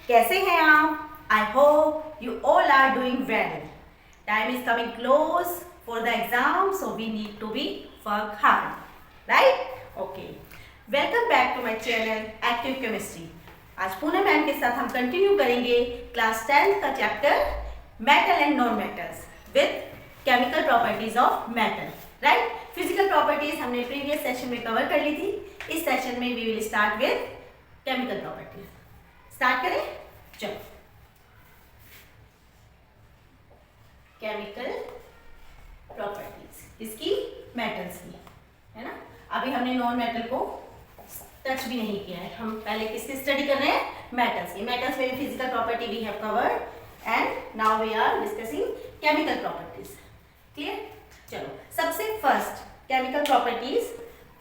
कैसे हैं आप? I hope you all are doing well. Time is coming close for the exam, so we need to be work hard, right? Okay, welcome back to my channel active chemistry. आज Poonam ma'am के साथ हम continue करेंगे class 10th का chapter metal and non metals with chemical properties of metal, right? Physical properties हमने previous session में cover कर ली थी. इस सेशन में we will start with chemical properties. Start करें, चलो. केमिकल प्रॉपर्टीज इसकी मेटल्स की, है ना? अभी हमने नॉन मेटल को टच भी नहीं किया है. हम पहले किसकी स्टडी कर रहे हैं? मेटल्स की. मेटल्स में physical property we have covered and now we are discussing chemical properties. Clear? चलो, सबसे फर्स्ट केमिकल प्रॉपर्टीज.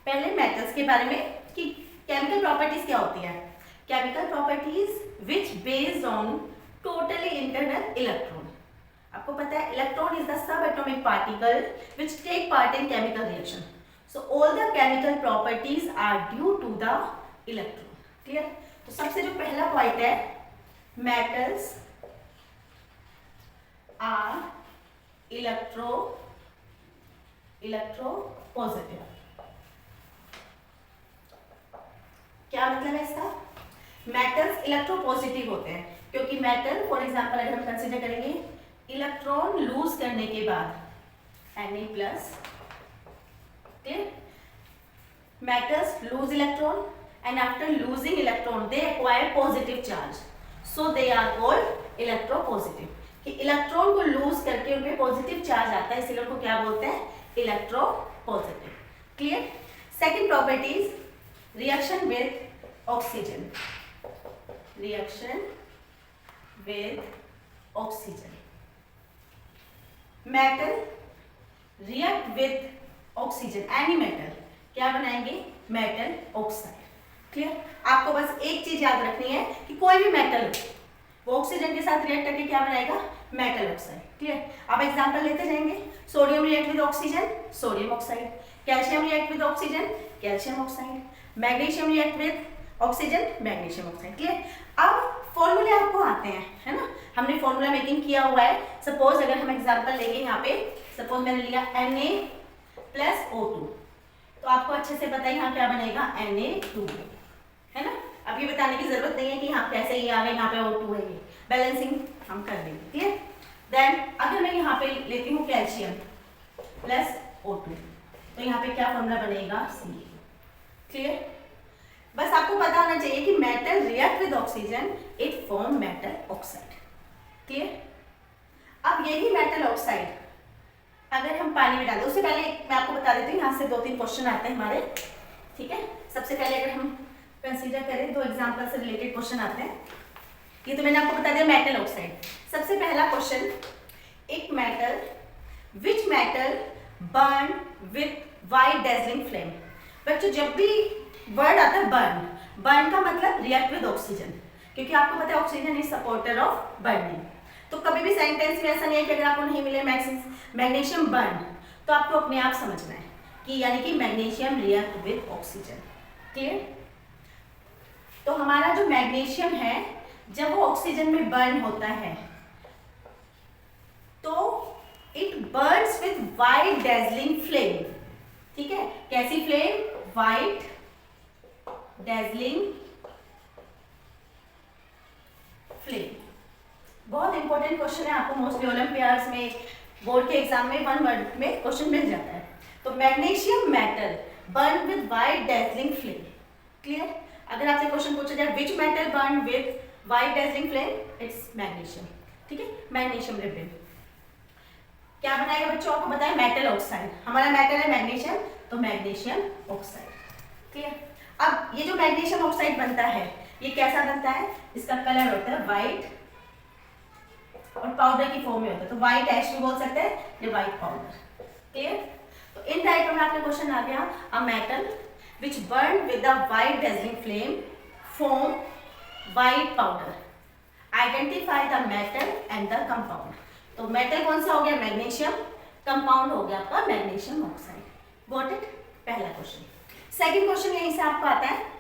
पहले मेटल्स के बारे में कि केमिकल प्रॉपर्टीज क्या होती है. Chemical properties which based on totally internal electron. आपको पता है electron is the subatomic particle which take part in chemical reaction. So all the chemical properties are due to the electron. Clear? तो सबसे जो पहला point है, metals are electropositive. क्या मतलब है इसका? मेटल्स इलेक्ट्रोपॉजिटिव होते हैं क्योंकि मेटल, फॉर एग्जांपल अगर हम कंसीडर करेंगे, इलेक्ट्रॉन लूज करने के बाद Na+, metals lose electron and after losing electron they acquire positive charge, so they are called electropositive. कि इलेक्ट्रॉन को लूज करके उनपे पॉजिटिव चार्ज आता है, इसलिए उनको क्या बोलते हैं? Electropositive. Clear? Second properties, reaction with oxygen. Reaction with oxygen. Metal react with oxygen, any metal क्या बनाएंगे? Metal oxide. क्लियर? आपको बस एक चीज याद रखनी है कि कोई भी मेटल वो ऑक्सीजन के साथ रिएक्ट करके क्या बनाएगा? Metal oxide. क्लियर? अब एग्जांपल लेते जाएंगे. Sodium react with oxygen, sodium oxide. Calcium react with oxygen, calcium oxide. Magnesium react with oxygen, magnesium oxide. Clear? अब फॉर्मूले आपको आते हैं, है ना? हमने फॉर्मूला मेकिंग किया हुआ है. सपोज अगर हम एग्जांपल लेंगे, यहाँ पे सपोज मैंने लिया Na+O2, तो आपको अच्छे से पता है यहाँ क्या बनेगा? Na2, है ना? अब ये बताने की जरूरत नहीं है कि यहाँ कैसे ये आ गए, यहाँ पे O2 है. ये बैलेंसिंग हम कर देंगे. क्लियर? देन अगर मैं यहाँ पे लेती हूँ कैल्शियम +O2, तो यहाँ पे क्या फॉर्मूला बनेगा? Ca. क्लियर? बस आपको पता होना चाहिए कि metal react with oxygen, it form metal oxide. Clear? अब यही मेटल ऑक्साइड अगर हम पानी में डालें, उससे पहले मैं आपको बता देती हूँ, यहाँ से 2-3 क्वेश्चन आते हैं हमारे. ठीक है? सबसे पहले अगर हम कंसीडर करें, 2 एग्जांपल से रिलेटेड क्वेश्चन आते हैं. ये तो मैंने आपको बता दिया मेटल ऑक्साइड. सबसे पहला क्वेश्चन, एक metal, which metal burn with white dazzling flame. बच्चों जब भी वर्ड आता है बर्न, बर्न का मतलब रिएक्ट विद ऑक्सीजन, क्योंकि आपको पता है oxygen is supporter of burning. तो कभी भी सेंटेंस में ऐसा नहीं है कि अगर आपको नहीं मिले मैग्नीशियम बर्न, तो आपको अपने आप समझना है कि यानी कि magnesium react with oxygen. Clear? तो हमारा जो मैग्नीशियम है, जब वो ऑक्सीजन में बर्न होता है तो it Burns with white dazzling flame. ठीक है? कैसी फ्लेम? White dazzling flame. बहुत इंपॉर्टेंट क्वेश्चन है, आपको मोस्टली ओलंपियाड्स में, बोर्ड के एग्जाम में 1 वर्ड में क्वेश्चन मिल जाता है. तो magnesium metal burn with white dazzling flame. Clear? अगर आपसे क्वेश्चन पूछा जाए which metal burn with white dazzling flame, it's magnesium. ठीक है? Magnesium ribbon. क्या बनाएगा बच्चों? आपको बताया मेटल ऑक्साइड. हमारा मेटल है मैग्नीशियम, तो मैग्नीशियम ऑक्साइड. क्लियर? अब ये जो मैग्नीशियम ऑक्साइड बनता है, ये कैसा बनता है? इसका कलर होता है व्हाइट और पाउडर की फॉर्म में होता है, तो व्हाइट ऐश भी बोल सकते हैं, ये व्हाइट पाउडर. क्लियर? तो इन टाइप में आपने क्वेश्चन आ गया, a metal which burn with the white dazzling flame form white powder. Identify the metal and the compound. तो मेटल कौन सा हो गया? मैग्नीशियम. कंपाउंड हो गया आपका मैग्नीशियम ऑक्साइड. Got it? पहला क्वेश्चन. सेकंड क्वेश्चन यहीं से आपको आता है,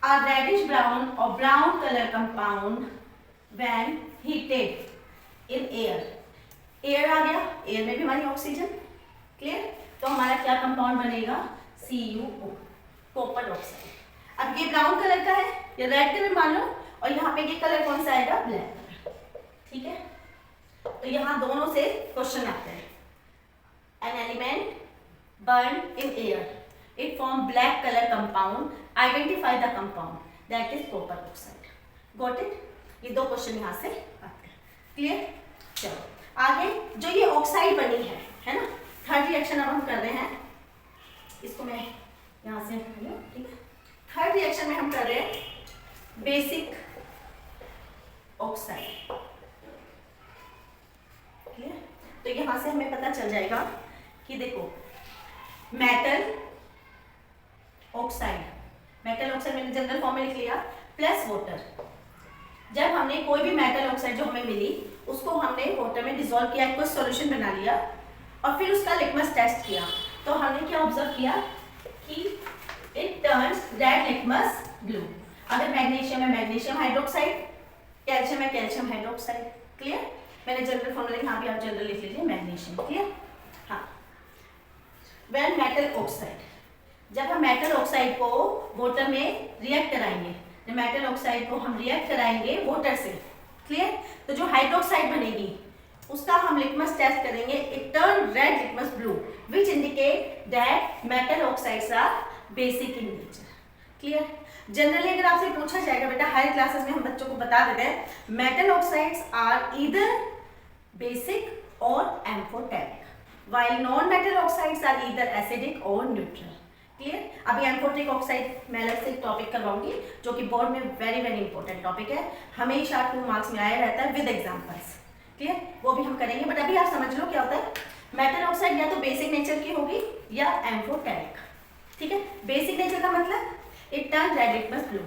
a reddish brown or brown color compound when heated in air, air आ गया, एयर में भी हमारी ऑक्सीजन, क्लियर। तो हमारा क्या कंपाउंड बनेगा, CuO, कॉपर ऑक्साइड। अब ये ब्राउन कलर का है, ये रेड कलर मान लो, और यहाँ पे ये कलर कौन सा आएगा, ब्लैक कलर, ठीक है। तो यहाँ दोनों से क्वेश्चन आते हैं। An element burn in air, it form black colour compound, identify the compound, that is copper oxide. Got it? ये दो क्वेश्चन यहाँ से आते हैं, क्लियर। चलो आगे, जो ये ऑक्साइड बनी है ना, थर्ड रिएक्शन अब हम कर रहे हैं, इसको मैं यहाँ से ठीक है। थर्ड रिएक्शन में हम कर रहे हैं बेसिक ऑक्साइड, क्लियर। तो यहाँ से हमें पता चल जाएगा कि देखो मेटल ऑक्साइड, मेटल ऑक्साइड मैंने जनरल फॉर्म में लिख लिया, प्लस वाटर। जब हमने कोई भी मेटल ऑक्साइड जो हमें मिली उसको हमने वाटर में डिसॉल्व किया, कोई सॉल्यूशन बना लिया और फिर उसका लिटमस टेस्ट किया, तो हमने क्या ऑब्जर्व किया कि it turns red litmus blue. अगर मैग्नीशियम है मैग्नीशियम हाइड्रोक्साइड, कैल्शियम है कैल्शियम हाइड्रोक्साइड, क्लियर। मैंने जनरल फॉर्मूला यहाँ भी आप जनरल लिख लीजिए, मैग्नीशियम, क्लियर। हाँ, व्हेन मेटल ऑक्साइड, जब हम मेटल ऑक्साइड को वाटर में रिएक्ट कराएंगे, मेटल ऑक्साइड को हम रिएक्ट कराएंगे वाटर से, क्लियर। तो जो हाइड्रोक्साइड बनेगी उसका हम लिटमस टेस्ट करेंगे, it turn red litmus blue, which indicate that metal oxides are basic in nature, clear. Generally अगर आपसे पूछा जाएगा बेटा, हायर क्लासेस में हम बच्चों को बता देते हैं metal oxides are either basic और amphoteric, while non-metal oxides are either acidic or neutral, clear. अभी एम्फोटेरिक ऑक्साइड मैं अलग से टॉपिक करवाऊंगी, जो कि बोर्ड में वेरी वेरी इंपॉर्टेंट टॉपिक है, हमेशा 2 मार्क्स में आया रहता है विद एग्जांपल्स, क्लियर। वो भी हम करेंगे, बट अभी आप समझ लो क्या होता है। मेटल ऑक्साइड या तो बेसिक नेचर की होगी या एम्फोटेरिक, ठीक है। बेसिक नेचर का मतलब it turn red litmus blue,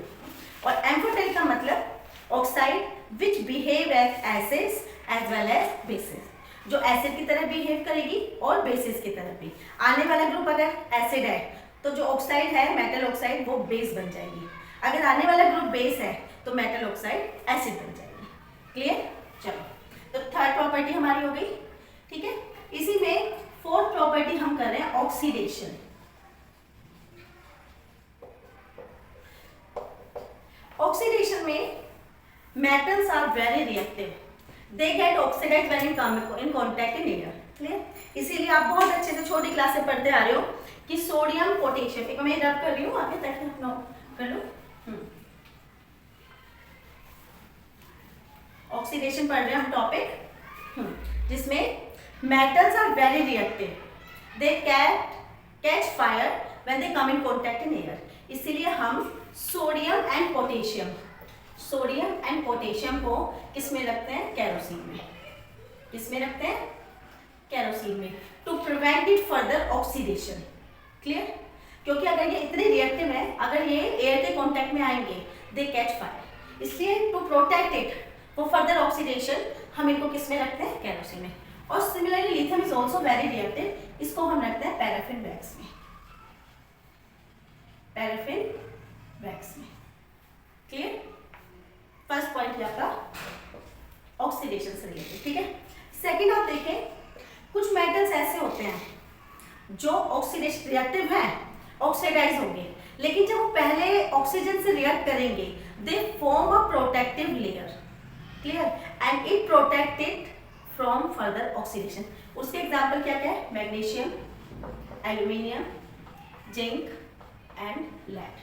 और एम्फोटेरिक का मतलब oxide which behave as acids as well as bases, जो एसिड की तरह बिहेव करेगी और बेसिस की तरह भी। आने वाला ग्रुप अगर एसिड है तो जो ऑक्साइड है मेटल ऑक्साइड वो बेस बन जाएगी, अगर आने वाला ग्रुप बेस है तो मेटल ऑक्साइड एसिड बन जाएगी, क्लियर। चलो, तो थर्ड प्रॉपर्टी हमारी हो गई, ठीक है। इसी में फोर्थ प्रॉपर्टी हम कर रहे हैं ऑक्सीडेशन। ऑक्सीडेशन में metals are very reactive, they get oxidized when in contact in air, clear. इसीलिए आप बहुत अच्छे से छोटी क्लास से पढ़ते आ रहे हो कि सोडियम पोटेशियम, एक मैं रब कर रही हूँ आगे ताकि आप नोट कर लो। ऑक्सीडेशन पढ़ रहे हैं हम टॉपिक, जिसमें metals are very reactive, they catch fire when they come in contact in air. इसीलिए हम सोडियम एंड पोटेशियम को किस में रखते हैं, केरोसिन में। किस में रखते हैं, केरोसिन में, to prevent it further oxidation, clear. क्योंकि अगर ये इतने रिएक्टिव है, अगर ये एयर के कांटेक्ट में आएंगे दे कैच फायर, इसलिए to protect it for further oxidation हम इनको किस में रखते हैं, केरोसिन में। और similarly lithium is also very reactive, इसको हम रखते हैं पैराफिन वैक्स में, पैराफिन वैक्स में, क्लियर। फर्स्ट पॉइंट है आपका ऑक्सीडेशन से रिलेटेड, ठीक है। सेकंड आप देखें, कुछ मेटल्स ऐसे होते हैं जो ऑक्सीडेशन रिएक्टिव हैं, ऑक्सीडाइज होंगे, लेकिन जब वो पहले ऑक्सीजन से रिएक्ट करेंगे they form a protective layer, clear, and it protected from further oxidation. उसके एग्जाम्पल क्या क्या है, magnesium, aluminium, zinc and lead,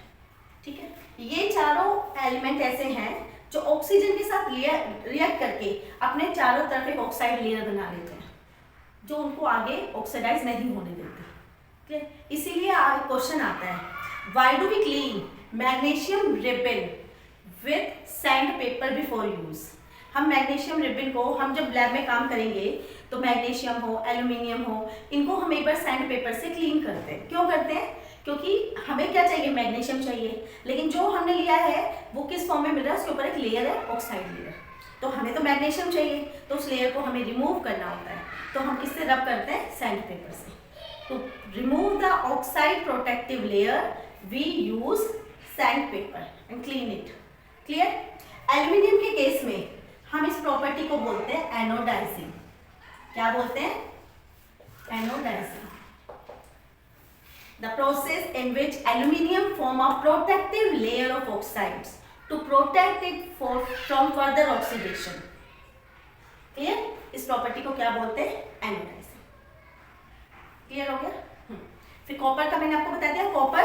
ठीक है। ये चारों एलिमेंट ऐसे हैं जो ऑक्सीजन के साथ रिएक्ट करके अपने चारों तरफ एक ऑक्साइड लेयर बना लेते हैं, जो उनको आगे ऑक्सीडाइज नहीं होने देते, क्लियर। इसीलिए क्वेश्चन आता है, why do we clean magnesium ribbon with sandpaper before use. हम मैग्नीशियम रिबन को हम जब लैब में काम करेंगे तो मैग्नीशियम हो, एल्यूमिनियम हो, इनको हम एक बार सैंड पेपर से क्लीन करते हैं। क्यों करते हैं, क्योंकि हमें क्या चाहिए, मैग्नीशियम चाहिए, लेकिन जो हमने लिया है वो किस फॉर्म में मिल रहा है, उसके ऊपर एक लेयर है, ऑक्साइड लेयर। तो हमें तो मैग्नीशियम चाहिए, तो उस लेयर को हमें रिमूव करना होता है, तो हम किससे रब करते हैं, सैंड पेपर से। तो remove the oxide protective layer we use sandpaper and clean it, clear. Aluminium के केस में हम इस प्रॉपर्टी को बोलते हैं एनोडाइजिंग। क्या बोलते हैं? Anodising. The process in which aluminium form a protective layer of oxides to protect it from further oxidation. Clear? इस प्रॉपर्टी को क्या बोलते हैं? एनोडाइजिंग। क्लियर हो गया? फिर कॉपर का मैंने आपको बता दिया, कॉपर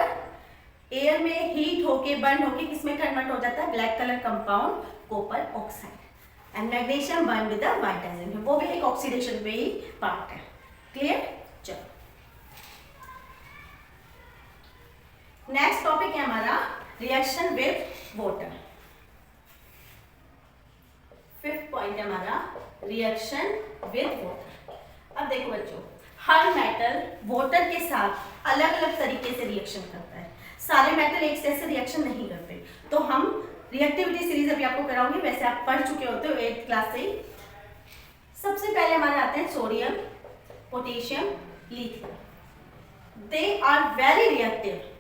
एयर में हीट होके बर्न होके किसमें कन्वर्ट हो जाता है? Black colour compound copper oxide. And magnesium burn with the white agent, वो भी एक ऑक्सीडेशन पे ही पार्ट है। क्लियर? चलो नेक्स्ट टॉपिक है हमारा reaction with water. Fifth point है हमारा रिएक्शन विद वाटर। अब देखो बच्चों, हर मेटल वाटर के साथ अलग अलग तरीके से रिएक्शन करता है। सारे मेटल एक जैसे रिएक्शन नहीं करते। तो हम रिएक्टिविटी सीरीज अभी आपको कराऊंगी, वैसे आप पढ़ चुके होते हो 8th क्लास से ही। सबसे पहले हमारे आते हैं sodium, potassium, lithium. They are very reactive.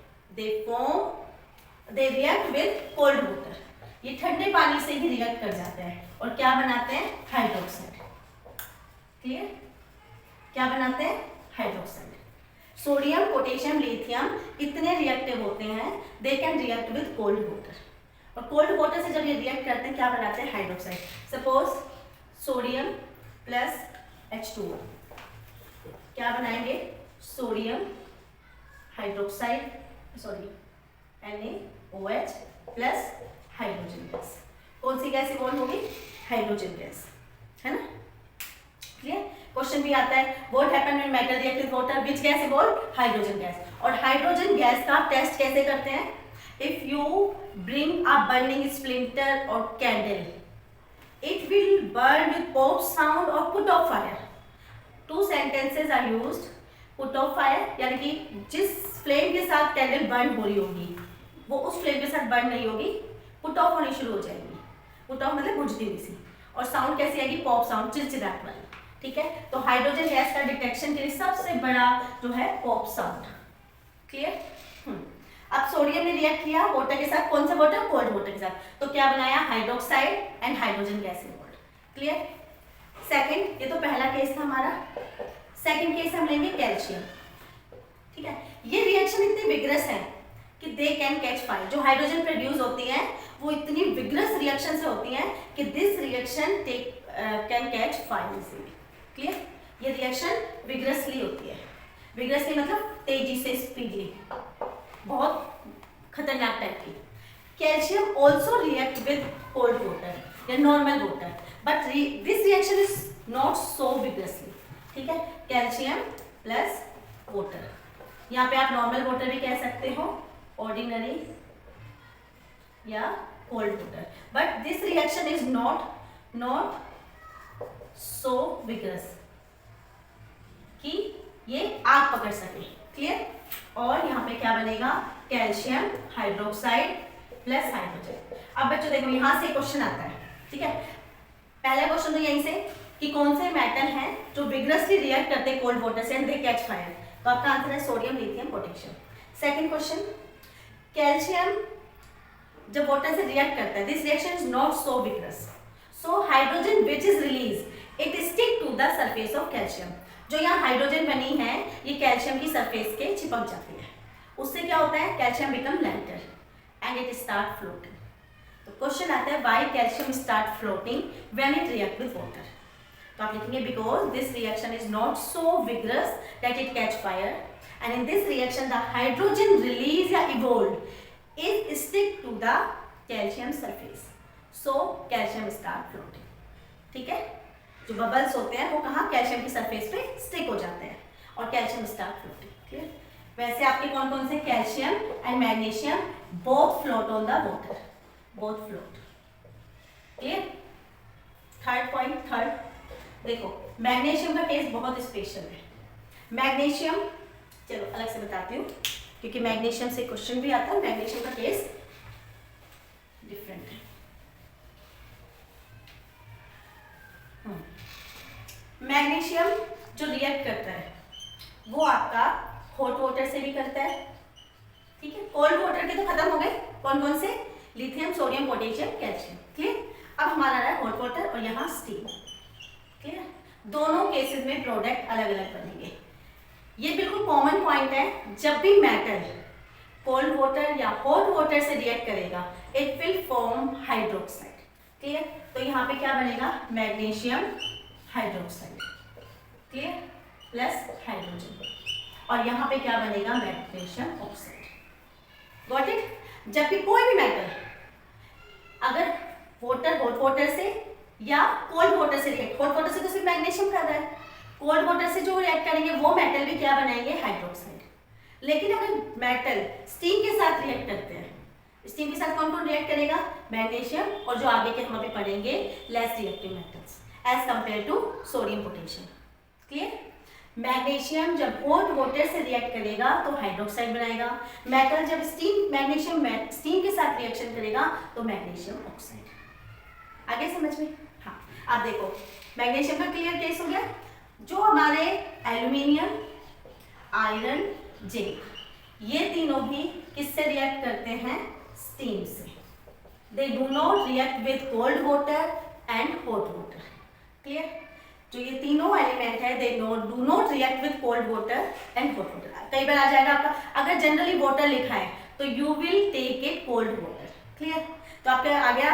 They react with cold water. ये ठंडे पानी से ही रिएक्ट कर जाते हैं और क्या बनाते हैं? हाइड्रोक्साइड। क्लियर? क्या बनाते हैं? हाइड्रोक्साइड। सोडियम, पोटेशियम, लिथियम इतने रिएक्टिव होते हैं, they can react with cold water. और कोल्ड वाटर से जब ये रिएक्ट करते हैं क्या बनाते हैं? Hydroxide. Suppose sodium plus H2O, क्या बनाएंगे? Sodium hydroxide, sorry NaOH plus hydrogen gas. कौन सी गैस इवॉल्व होगी? हाइड्रोजन गैस, है ना? क्लियर? क्वेश्चन भी आता है what happen when metal react with water, which gas evolve? Hydrogen gas. और हाइड्रोजन गैस का टेस्ट कैसे करते हैं? If you bring a burning splinter और candle, it will burn with pop sound और put off fire. Two sentences are used. Put off fire यानी कि जिस फ्लेम के साथ कैंडल बर्न हो रही होगी वो उस फ्लेम के साथ बर्न नहीं होगी, पुट ऑफ होनी शुरू हो जाएगी। पुट ऑफ मतलब बुझती हुई सी। और साउंड कैसी आएगी? पॉप साउंड, चिलचिलाहट वाली। ठीक है? तो हाइड्रोजन गैस का डिटेक्शन के लिए सबसे बड़ा जो है पॉप साउंड। क्लियर? अब सोडियम ने रिएक्ट किया वाटर के साथ। कौन सा वाटर? कोल्ड वाटर के साथ। तो क्या बनाया? Hydroxide and hydrogen gas evolve. Clear? Second, ये तो पहला केस था हमारा। सेकेंड केस हम लेंगे कैल्शियम। ठीक है? ये रिएक्शन इतनी विग्रस है कि दे कैन कैच फायर। जो हाइड्रोजन प्रोड्यूस होती है वो इतनी विग्रस रिएक्शन से होती है कि this reaction can catch fire easily. Clear? ये रिएक्शन विग्रसली होती है। विग्रसली मतलब तेजी से, स्पीडली, बहुत खतरनाक टाइप की। Calcium also react with cold water या normal water, but this reaction is not so vigorously. ठीक है? कैल्शियम प्लस वाटर, यहाँ पे आप नॉर्मल वाटर भी कह सकते हो, ऑर्डिनरी या cold water, but this reaction is not so vigorous कि ये आग पकड़ सके। क्लियर? और यहाँ पे क्या बनेगा? Calcium hydroxide plus hydrogen. अब बच्चों देखो यहाँ से क्वेश्चन आता है। ठीक है? पहला क्वेश्चन तो यहीं से कि कौन से मेटल हैं जो विग्रसली रिएक्ट करते हैं कोल्ड वाटर से एंड दे कैच फायर। तो आपका आंसर है sodium, lithium, potassium. Second question, calcium जब वाटर से रिएक्ट करता है, this reaction is not so vigorous, so hydrogen which is release it stick to the surface of calcium. जो यहाँ hydrogen बनी है ये कैल्शियम की सरफेस के चिपक जाती है। उससे क्या होता है? Calcium become lighter and it start floating. तो क्वेश्चन आता है why calcium start floating when it react with water. तो आप लिखेंगे because this reaction is not so vigorous that it catch fire and in this reaction the hydrogen release या evolve is stick to the calcium surface, so calcium start floating. ठीक है? जो bubbles होते हैं वो कहाँ? कैल्शियम की surface पे स्टिक हो जाते हैं और कैल्शियम स्टार्ट फ्लोटिंग। क्लियर? वैसे आपके कौन कौन से? Calcium and magnesium both float on the water, both float. Clear? Third point, देखो मैग्नीशियम का केस बहुत स्पेशल है। मैग्नीशियम चलो अलग से बताती हूँ क्योंकि मैग्नीशियम से क्वेश्चन भी आता है। मैग्नीशियम का केस डिफरेंट है। मैग्नीशियम जो रिएक्ट करता है वो आपका हॉट वाटर से भी करता है। ठीक है? कोल्ड वाटर के तो खत्म हो गए। कौन कौन से? Lithium, sodium, potassium, calcium. Clear? अब हमारा रहा है हॉट वाटर और यहाँ स्टीम। क्लियर? दोनों केसेस में प्रोडक्ट अलग अलग बनेंगे। ये बिल्कुल कॉमन पॉइंट है, जब भी मेटल कोल्ड वाटर या हॉट वाटर से रिएक्ट करेगा it will form hydroxide. Clear? तो यहाँ पे क्या बनेगा? Magnesium hydroxide. Clear? Plus hydrogen. और यहाँ पे क्या बनेगा? Magnesium oxide. Got it? जब भी कोई भी मेटल अगर वाटर हॉट वाटर से या कोल्ड वाटर से रिएक्ट, हॉट वाटर से तो सिर्फ मैग्नीशियम कर रहा है, कोल्ड वाटर से जो रिएक्ट करेंगे वो मेटल भी क्या बनाएंगे? हाइड्रोक्साइड। लेकिन अगर मेटल स्टीम के साथ रिएक्ट करते हैं, स्टीम के साथ कौन कौन रिएक्ट करेगा? मैग्नीशियम और जो आगे के हम अभी पढ़ेंगे less reactive metals as compare to sodium potassium. Clear? Magnesium जब हॉट वाटर से रिएक्ट करेगा तो हाइड्रोक्साइड बनाएगा, मेटल जब मैग्नीशियम स्टीम के साथ रिएक्शन करेगा तो मैग्नीशियम ऑक्साइड। आगे समझ में? हाँ, आप देखो मैग्नीशियम का क्लियर केस हो गया। जो हमारे एल्यूमिनियम, आयरन, जिंक, ये तीनों भी किससे रिएक्ट करते हैं? स्टीम से। They do not react with cold water and hot water. Clear? जो ये तीनों एलिमेंट है they do not react with cold water and hot water. कई बार आ जाएगा आपका, अगर जनरली वाटर लिखा है तो you will take it cold water. Clear? तो आपका आ गया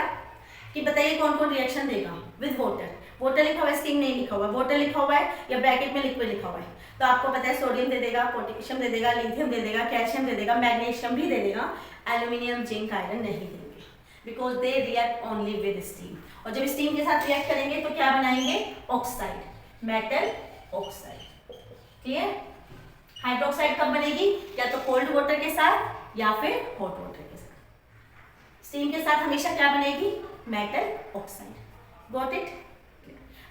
कि बताइए कौन कौन रिएक्शन देगा विद वाटर। वाटर लिखा हुआ है, स्टीम नहीं लिखा हुआ है, वाटर लिखा हुआ है या ब्रैकेट में लिक्विड लिखा हुआ है, तो आपको पता है सोडियम दे देगा, पोटेशियम दे देगा, लिथियम दे देगा, कैल्शियम दे देगा, मैग्नीशियम भी दे देगा, एल्यूमिनियम, जिंक, आयरन नहीं देंगे because they react only with steam. और जब स्टीम के साथ रिएक्ट करेंगे तो क्या बनाएंगे? Oxide, metal oxide. Clear? Hydroxide कब बनेगी? या तो कोल्ड वाटर के साथ या फिर हॉट वाटर के साथ। स्टीम के साथ हमेशा क्या बनेगी? Metal oxide. Got it?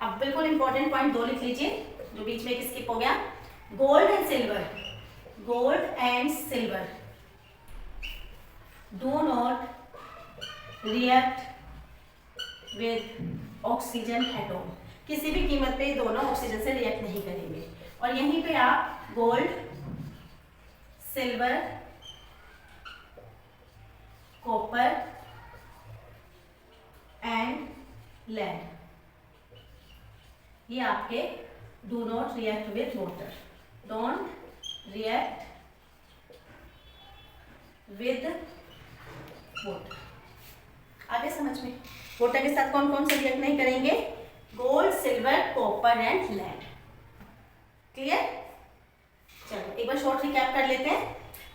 अब बिल्कुल इंपॉर्टेंट पॉइंट 2 लिख लीजिए जो बीच में स्किप हो गया। Gold and silver, gold and silver do not react with oxygen atom. किसी भी कीमत पे दोनों ऑक्सीजन से रिएक्ट नहीं करेंगे। और यहीं पे आप gold, silver, copper and lead, ये आपके do not react with water, don't react with water. आगे समझ में? वाटर के साथ कौन कौन से रिएक्ट नहीं करेंगे? Gold, silver, copper and lead. Clear? चलो एक बार शॉर्ट रिकैप कर लेते हैं।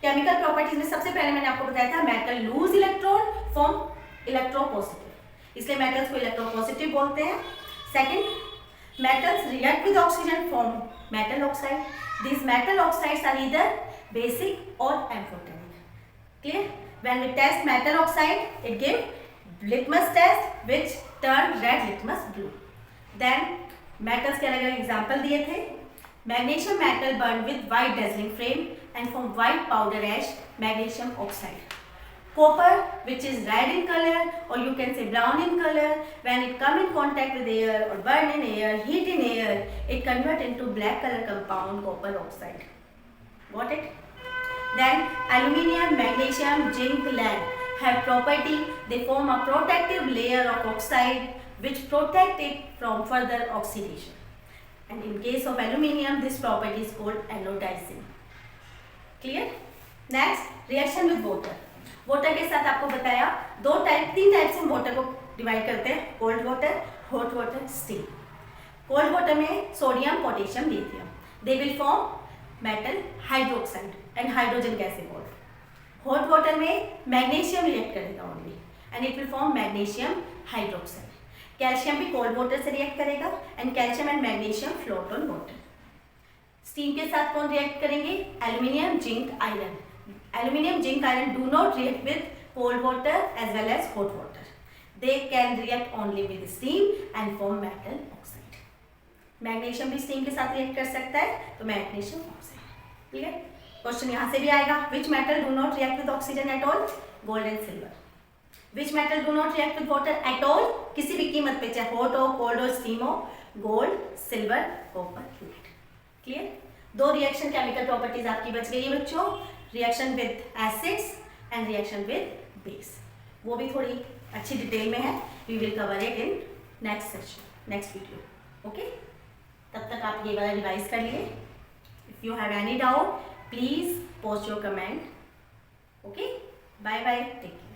केमिकल प्रॉपर्टीज में सबसे पहले मैंने आपको बताया था metal loose electron form electropositive, इसलिए मेटल्स को इलेक्ट्रोपॉजिटिव बोलते हैं। Second, metals react with oxygen form metal oxide. These metal oxides are either basic or amphoteric. Clear? When we test metal oxide, it gives litmus test which turn red litmus blue. Then metals के अलग-अलग example दिए थे। Magnesium metal burned with white dazzling flame and form white powder ash, magnesium oxide. Copper, which is red in color or you can say brown in color, when it come in contact with air or burn in air, heat in air, it convert into black color compound copper oxide. Got it? Then aluminium, magnesium, zinc, lead have property, they form a protective layer of oxide which protect it from further oxidation. And in case of aluminium, this property is called anodizing. Clear? Next, reaction with water. Water के साथ आपको बताया 3 type से हम water को divide करते हैं, cold water, hot water, steam. Cold water में sodium, potassium, lithium, they will form metal hydroxide and hydrogen gas evolve. Hot water में मैग्नीशियम रिएक्ट करेगा only and it will form magnesium hydroxide. Calcium भी cold water से react करेगा and calcium and magnesium float on water. Steam के साथ कौन react करेंगे? Aluminium, zinc, iron. Aluminium, zinc, iron do not react with cold water as well as hot water. They can react only with steam and form metal oxide. Magnesium भी steam के साथ react कर सकता है, तो magnesium oxide. ठीक है? Question यहाँ से भी आएगा. Which metal do not react with oxygen at all? Gold and silver. Which metal do not react with water at all? किसी भी कीमत पे, चाहे hot हो, cold हो, steam हो, gold, silver, copper, lead. Clear? 2 reaction chemical properties आपकी बच गई है बच्चों, reaction with acids and reaction with base. वो भी थोड़ी अच्छी डिटेल में है, we will cover it in next session, next video. Okay, तब तक आप ये वाला रिवाइज कर लिए। If you have any doubt please post your comment. Okay, bye bye, take care.